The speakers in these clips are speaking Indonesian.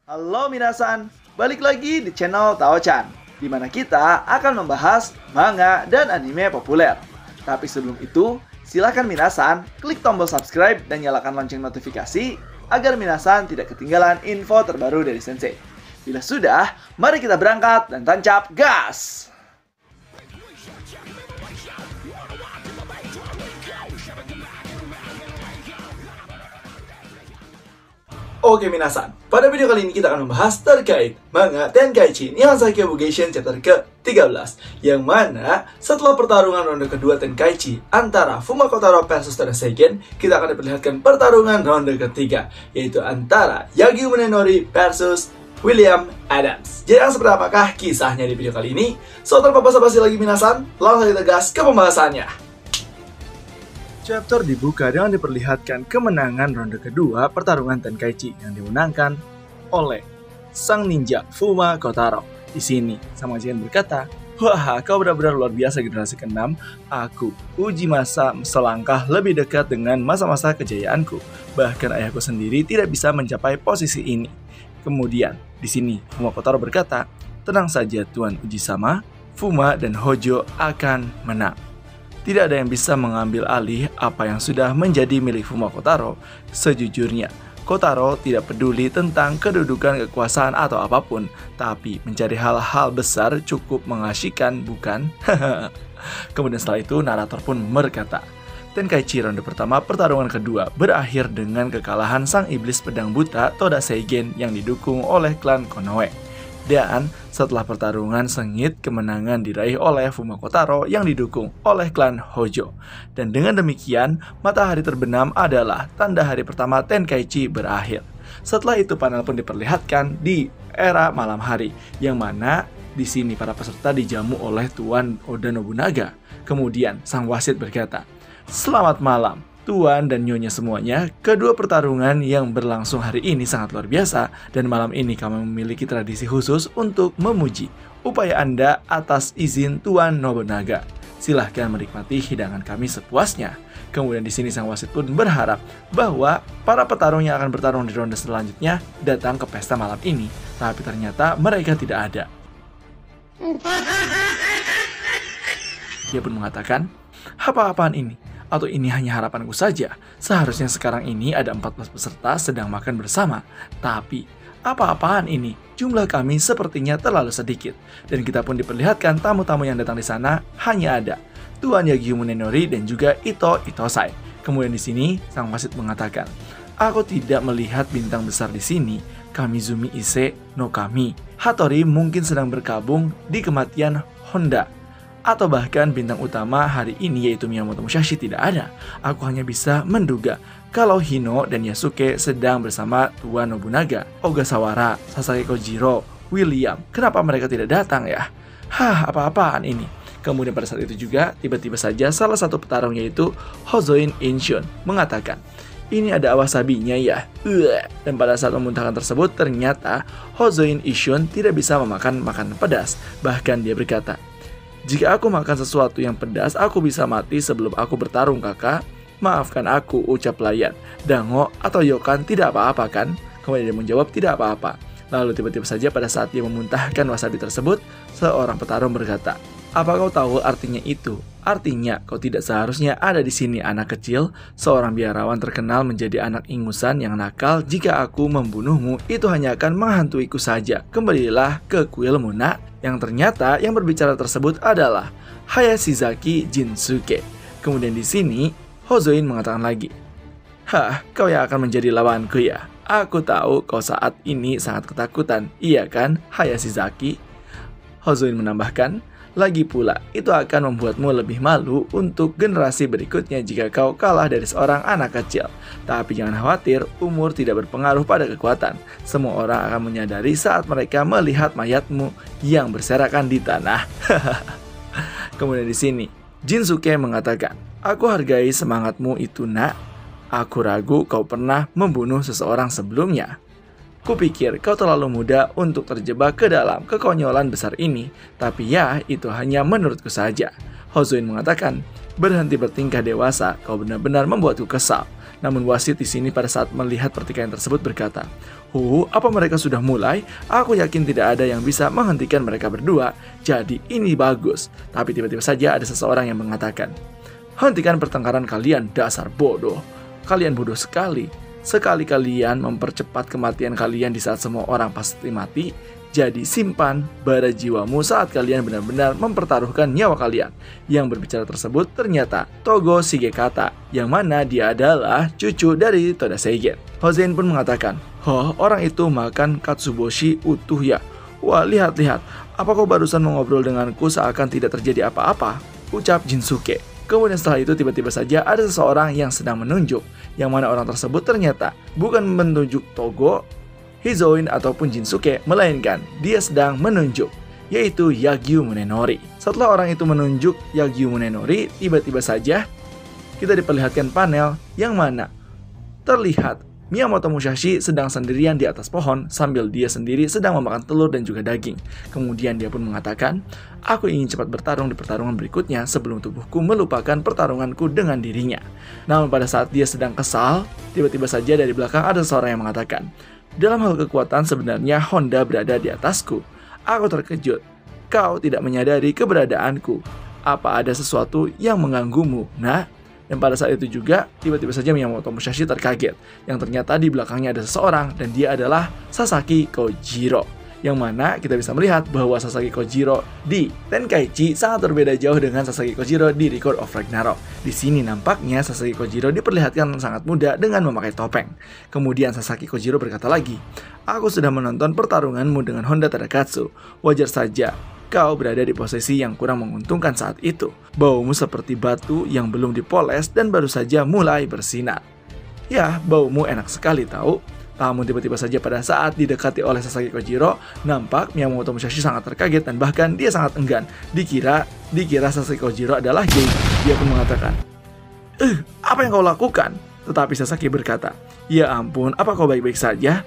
Halo minasan, balik lagi di channel Tao-chan, di mana kita akan membahas manga dan anime populer. Tapi sebelum itu, silakan minasan klik tombol subscribe dan nyalakan lonceng notifikasi agar minasan tidak ketinggalan info terbaru dari Sensei. Bila sudah, mari kita berangkat dan tancap gas! Oke minasan, pada video kali ini kita akan membahas terkait manga Tenkaichi Nihonsaki Obligation chapter ke-13, yang mana setelah pertarungan ronde kedua Tenkaichi antara Fumako Taro versus Toda Seigen, kita akan diperlihatkan pertarungan ronde ketiga, yaitu antara Yagi Umenori versus William Adams. Jadi seperti apakah kisahnya di video kali ini? So, tanpa basa-basi lagi minasan, langsung kita gas ke pembahasannya. Chapter dibuka dengan diperlihatkan kemenangan ronde kedua pertarungan Tenkaichi yang dimenangkan oleh sang ninja Fumako Taro. Di sini, sang majikan berkata, "Wah, kau benar-benar luar biasa generasi ke-6. Aku uji masa selangkah lebih dekat dengan masa-masa kejayaanku. Bahkan ayahku sendiri tidak bisa mencapai posisi ini." Kemudian, di sini Fumako Taro berkata, "Tenang saja Tuan Uji-sama, Fuma dan Hojo akan menang. Tidak ada yang bisa mengambil alih apa yang sudah menjadi milik Fumako Taro. Sejujurnya, Kotaro tidak peduli tentang kedudukan kekuasaan atau apapun, tapi mencari hal-hal besar cukup mengasyikan, bukan?" Kemudian setelah itu, narator pun berkata, Tenkaichi ronde pertama pertarungan kedua berakhir dengan kekalahan sang iblis pedang buta Toda Seigen yang didukung oleh klan Konoe. Dan setelah pertarungan sengit, kemenangan diraih oleh Fumako Taro yang didukung oleh klan Hojo. Dan dengan demikian, matahari terbenam adalah tanda hari pertama Tenkaichi berakhir. Setelah itu panel pun diperlihatkan di era malam hari, yang mana di sini para peserta dijamu oleh Tuan Oda Nobunaga. Kemudian sang wasit berkata, "Selamat malam Tuan dan Nyonya semuanya, kedua pertarungan yang berlangsung hari ini sangat luar biasa, dan malam ini kami memiliki tradisi khusus untuk memuji upaya Anda atas izin Tuan Nobunaga. Silahkan menikmati hidangan kami sepuasnya." Kemudian di sini sang wasit pun berharap bahwa para petarung yang akan bertarung di ronde selanjutnya datang ke pesta malam ini, tapi ternyata mereka tidak ada. Dia pun mengatakan, "Apa-apaan ini? Atau ini hanya harapanku saja? Seharusnya sekarang ini ada 14 peserta sedang makan bersama. Tapi, apa-apaan ini? Jumlah kami sepertinya terlalu sedikit." Dan kita pun diperlihatkan tamu-tamu yang datang di sana hanya ada Tuan Yagi Umenori dan juga Ito Itosai. Kemudian di sini, sang wasit mengatakan, "Aku tidak melihat bintang besar di sini. Kamizumi Ise no Kami. Hattori mungkin sedang berkabung di kematian Honda. Atau bahkan bintang utama hari ini yaitu Miyamoto Musashi tidak ada. Aku hanya bisa menduga kalau Hino dan Yasuke sedang bersama Tuan Nobunaga, Ogasawara, Sasaki Kojiro, William. Kenapa mereka tidak datang ya? Apa-apaan ini?" Kemudian pada saat itu juga, tiba-tiba saja salah satu petarung yaitu Hozoin Inshun mengatakan, "Ini ada wasabinya ya." Dan pada saat memuntahkan tersebut, ternyata Hozoin Inshun tidak bisa memakan makanan pedas. Bahkan dia berkata, "Jika aku makan sesuatu yang pedas, aku bisa mati sebelum aku bertarung, kakak. Maafkan aku," ucap pelayan. "Dango atau Yokan tidak apa-apa kan?" Kemudian dia menjawab, "Tidak apa-apa." Lalu tiba-tiba saja pada saat dia memuntahkan wasabi tersebut, seorang petarung berkata, "Apa kau tahu artinya itu? Artinya kau tidak seharusnya ada di sini, anak kecil. Seorang biarawan terkenal menjadi anak ingusan yang nakal. Jika aku membunuhmu, itu hanya akan menghantuiku saja. Kembalilah ke kuilmu, nak." Yang ternyata yang berbicara tersebut adalah Hayashizaki Jinsuke. Kemudian di sini Hozoin mengatakan lagi, "Kau yang akan menjadi lawanku ya? Aku tahu kau saat ini sangat ketakutan, iya kan, Hayashizaki?" Hozoin menambahkan, "Lagi pula, itu akan membuatmu lebih malu untuk generasi berikutnya jika kau kalah dari seorang anak kecil. Tapi jangan khawatir, umur tidak berpengaruh pada kekuatan. Semua orang akan menyadari saat mereka melihat mayatmu yang berserakan di tanah." Kemudian di sini, Jinsuke mengatakan, "Aku hargai semangatmu itu, nak. Aku ragu kau pernah membunuh seseorang sebelumnya. Kupikir kau terlalu muda untuk terjebak ke dalam kekonyolan besar ini, tapi ya, itu hanya menurutku saja." Hozoin mengatakan, "Berhenti bertingkah dewasa, kau benar-benar membuatku kesal. Namun wasit di sini pada saat melihat pertikaian tersebut berkata, apa mereka sudah mulai? Aku yakin tidak ada yang bisa menghentikan mereka berdua. Jadi ini bagus." Tapi tiba-tiba saja ada seseorang yang mengatakan, "Hentikan pertengkaran kalian, dasar bodoh. Kalian bodoh sekali. Sekali kalian mempercepat kematian kalian di saat semua orang pasti mati, jadi simpan bara jiwamu saat kalian benar-benar mempertaruhkan nyawa kalian." Yang berbicara tersebut ternyata Togo Shigekata, yang mana dia adalah cucu dari Toda Seigen. Hozen pun mengatakan, orang itu makan katsuboshi utuh ya. Wah, lihat-lihat, apa kau barusan mengobrol denganku seakan tidak terjadi apa-apa? Ucap Jinsuke. Kemudian setelah itu tiba-tiba saja ada seseorang yang sedang menunjuk, yang mana orang tersebut ternyata bukan menunjuk Togo, Hizoin ataupun Jinsuke, melainkan dia sedang menunjuk, yaitu Yagyu Munenori. Setelah orang itu menunjuk Yagyu Munenori, tiba-tiba saja kita diperlihatkan panel yang mana terlihat Miyamoto Musashi sedang sendirian di atas pohon sambil dia sendiri sedang memakan telur dan juga daging. Kemudian dia pun mengatakan, "Aku ingin cepat bertarung di pertarungan berikutnya sebelum tubuhku melupakan pertarunganku dengan dirinya." Namun pada saat dia sedang kesal, tiba-tiba saja dari belakang ada seorang yang mengatakan, "Dalam hal kekuatan sebenarnya Honda berada di atasku. Aku terkejut. Kau tidak menyadari keberadaanku. Apa ada sesuatu yang mengganggumu, Nah?" Dan pada saat itu juga, tiba-tiba saja Miyamoto Musashi terkaget, yang ternyata di belakangnya ada seseorang, dan dia adalah Sasaki Kojiro. Yang mana kita bisa melihat bahwa Sasaki Kojiro di Tenkaichi sangat berbeda jauh dengan Sasaki Kojiro di Record of Ragnarok. Di sini nampaknya Sasaki Kojiro diperlihatkan sangat muda dengan memakai topeng. Kemudian Sasaki Kojiro berkata lagi, "Aku sudah menonton pertarunganmu dengan Honda Tadakatsu. Wajar saja kau berada di posisi yang kurang menguntungkan saat itu. Baumu seperti batu yang belum dipoles dan baru saja mulai bersinar. Ya, baumu enak sekali tahu." Namun tiba-tiba saja pada saat didekati oleh Sasaki Kojiro, nampak Miyamoto Musashi sangat terkaget dan bahkan dia sangat enggan. Dikira Sasaki Kojiro adalah gay. Dia pun mengatakan, "Apa yang kau lakukan?" Tetapi Sasaki berkata, "Ya ampun, apa kau baik-baik saja?"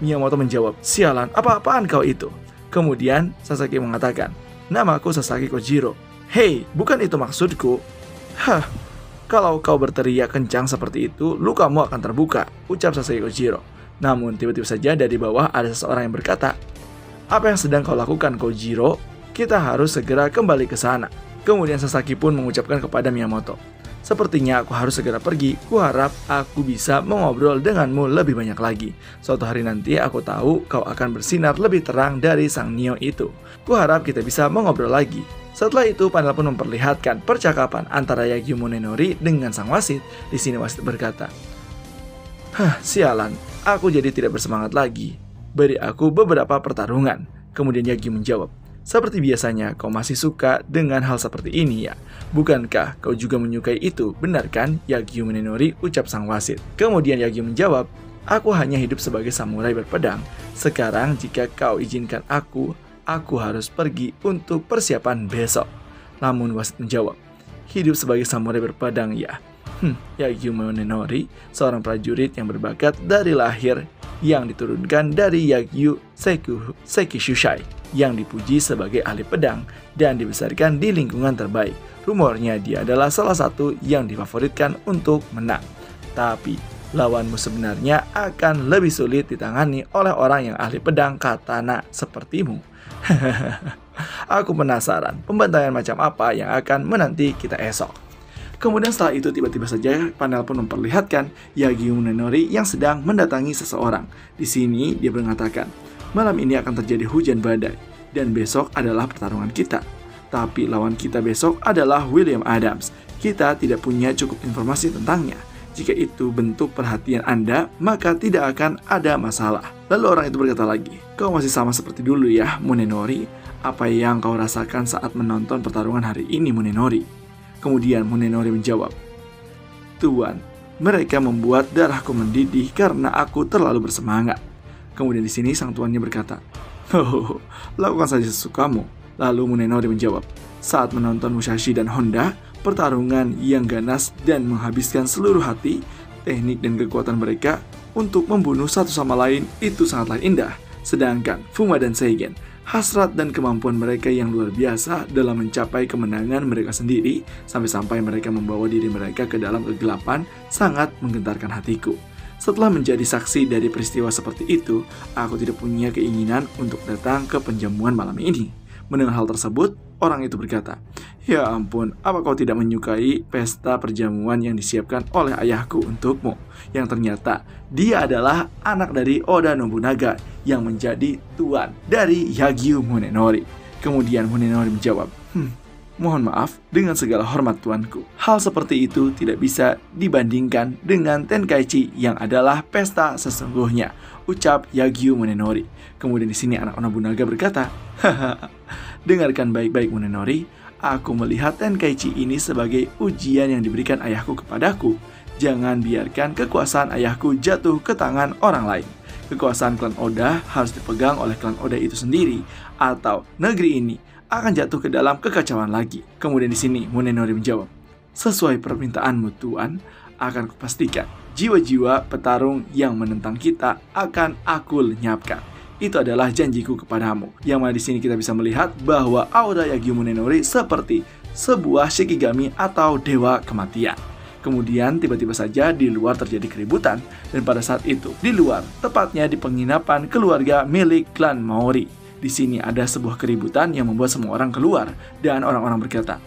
Miyamoto menjawab, "Sialan, apa-apaan kau itu?" Kemudian Sasaki mengatakan, "Namaku Sasaki Kojiro." "Hei, bukan itu maksudku." Kalau kau berteriak kencang seperti itu, lukamu akan terbuka," ucap Sasaki Kojiro. Namun tiba-tiba saja dari bawah ada seseorang yang berkata, "Apa yang sedang kau lakukan, Kojiro? Kita harus segera kembali ke sana." Kemudian Sasaki pun mengucapkan kepada Miyamoto, "Sepertinya aku harus segera pergi. Kuharap aku bisa mengobrol denganmu lebih banyak lagi. Suatu hari nanti aku tahu kau akan bersinar lebih terang dari sang Neo itu. Kuharap kita bisa mengobrol lagi." Setelah itu panel pun memperlihatkan percakapan antara Yagyu Munenori dengan sang wasit. Di sini wasit berkata, "Sialan, aku jadi tidak bersemangat lagi. Beri aku beberapa pertarungan." Kemudian Yagyu menjawab, "Seperti biasanya kau masih suka dengan hal seperti ini ya? Bukankah kau juga menyukai itu, benar kan, Yagyu Munenori?" ucap sang wasit. Kemudian Yagyu menjawab, "Aku hanya hidup sebagai samurai berpedang. Sekarang jika kau izinkan aku harus pergi untuk persiapan besok." Namun wasit menjawab, "Hidup sebagai samurai berpedang ya? Yagyu Munenori, seorang prajurit yang berbakat dari lahir yang diturunkan dari Yagyu Sekishushai, yang dipuji sebagai ahli pedang dan dibesarkan di lingkungan terbaik. Rumornya dia adalah salah satu yang difavoritkan untuk menang. Tapi lawanmu sebenarnya akan lebih sulit ditangani oleh orang yang ahli pedang katana sepertimu." Aku penasaran pembantaian macam apa yang akan menanti kita esok. Kemudian setelah itu tiba-tiba saja panel pun memperlihatkan Yagyu Munenori yang sedang mendatangi seseorang. Di sini dia mengatakan, "Malam ini akan terjadi hujan badai dan besok adalah pertarungan kita. Tapi lawan kita besok adalah William Adams. Kita tidak punya cukup informasi tentangnya. Jika itu bentuk perhatian Anda, maka tidak akan ada masalah." Lalu orang itu berkata lagi, "Kau masih sama seperti dulu ya, Munenori. Apa yang kau rasakan saat menonton pertarungan hari ini, Munenori?" Kemudian Munenori menjawab, "Tuan, mereka membuat darahku mendidih karena aku terlalu bersemangat." Kemudian di sini sang tuannya berkata, "Lakukan saja sesukamu." Lalu Munenori menjawab, "Saat menonton Musashi dan Honda, pertarungan yang ganas dan menghabiskan seluruh hati, teknik dan kekuatan mereka untuk membunuh satu sama lain itu sangatlah indah. Sedangkan Fuma dan Seigen hasrat dan kemampuan mereka yang luar biasa dalam mencapai kemenangan mereka sendiri, sampai-sampai mereka membawa diri mereka ke dalam kegelapan, sangat menggentarkan hatiku. Setelah menjadi saksi dari peristiwa seperti itu, aku tidak punya keinginan untuk datang ke penjamuan malam ini. Mendengar hal tersebut, orang itu berkata, "Ya ampun, apa kau tidak menyukai pesta perjamuan yang disiapkan oleh ayahku untukmu?" Yang ternyata dia adalah anak dari Oda Nobunaga yang menjadi tuan dari Yagyu Munenori. Kemudian Munenori menjawab, "Mohon maaf, dengan segala hormat tuanku. Hal seperti itu tidak bisa dibandingkan dengan Tenkaichi yang adalah pesta sesungguhnya," ucap Yagyu Munenori. Kemudian di sini anak Nobunaga berkata, "Hahaha, dengarkan baik-baik Munenori, aku melihat Tenkaichi ini sebagai ujian yang diberikan ayahku kepadaku. Jangan biarkan kekuasaan ayahku jatuh ke tangan orang lain. Kekuasaan klan Oda harus dipegang oleh klan Oda itu sendiri, atau negeri ini akan jatuh ke dalam kekacauan lagi." Kemudian di sini Munenori menjawab, "Sesuai permintaanmu tuan, akan kupastikan jiwa-jiwa petarung yang menentang kita akan aku lenyapkan. Itu adalah janjiku kepadamu." Yang mana di sini kita bisa melihat bahwa aura Yagyu Munenori seperti sebuah Shikigami atau dewa kematian. Kemudian tiba-tiba saja di luar terjadi keributan, dan pada saat itu di luar, tepatnya di penginapan keluarga milik klan Maori. Di sini ada sebuah keributan yang membuat semua orang keluar, dan orang-orang berkata,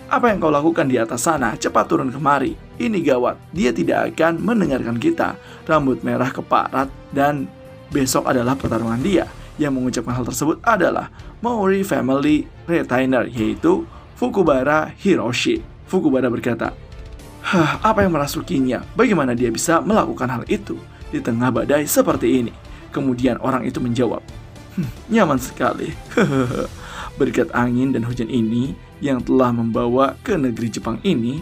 "Apa yang kau lakukan di atas sana? Cepat turun kemari. Ini gawat, dia tidak akan mendengarkan kita. Rambut merah keparat dan besok adalah pertarungan dia." Yang mengucapkan hal tersebut adalah Maori Family Retainer, yaitu Fukubara Hiroshi. Fukubara berkata, "Apa yang merasukinya? Bagaimana dia bisa melakukan hal itu di tengah badai seperti ini?" Kemudian orang itu menjawab, "Nyaman sekali. Berkat angin dan hujan ini yang telah membawa ke negeri Jepang ini,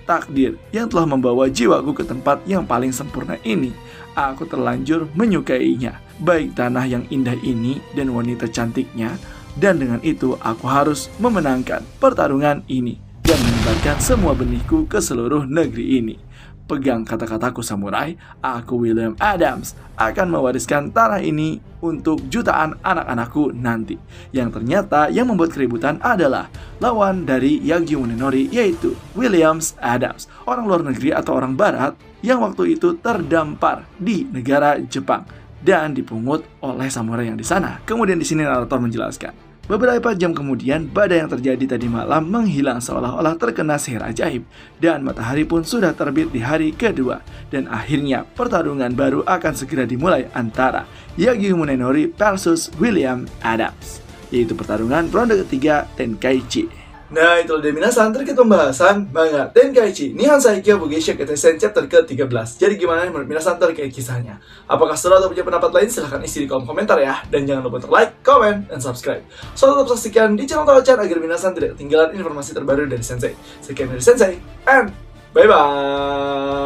takdir yang telah membawa jiwaku ke tempat yang paling sempurna ini. Aku terlanjur menyukainya, baik tanah yang indah ini dan wanita cantiknya, dan dengan itu aku harus memenangkan pertarungan ini dan menyebarkan semua benihku ke seluruh negeri ini. Pegang kata-kataku samurai, aku William Adams akan mewariskan tanah ini untuk jutaan anak-anakku nanti." Yang ternyata yang membuat keributan adalah lawan dari Yagyu Munenori, yaitu William Adams, orang luar negeri atau orang barat yang waktu itu terdampar di negara Jepang dan dipungut oleh samurai yang di sana. Kemudian di sini narator menjelaskan, beberapa jam kemudian, badai yang terjadi tadi malam menghilang seolah-olah terkena sihir ajaib, dan matahari pun sudah terbit di hari kedua, dan akhirnya pertarungan baru akan segera dimulai antara Yagyu Munenori versus William Adams, yaitu pertarungan ronde ketiga Tenkaichi. Nah, itulah dari minasan terkait pembahasan manga Tenkaichi Nihon Saikyo Bugeisha Ketesen chapter ke-13. Jadi gimana menurut minasan terkait kisahnya? Apakah seru atau punya pendapat lain? Silahkan isi di kolom komentar ya. Dan jangan lupa untuk like, comment, dan subscribe. So, tetap saksikan di channel Taochan agar minasan tidak ketinggalan informasi terbaru dari Sensei. Sekian dari Sensei, and bye-bye!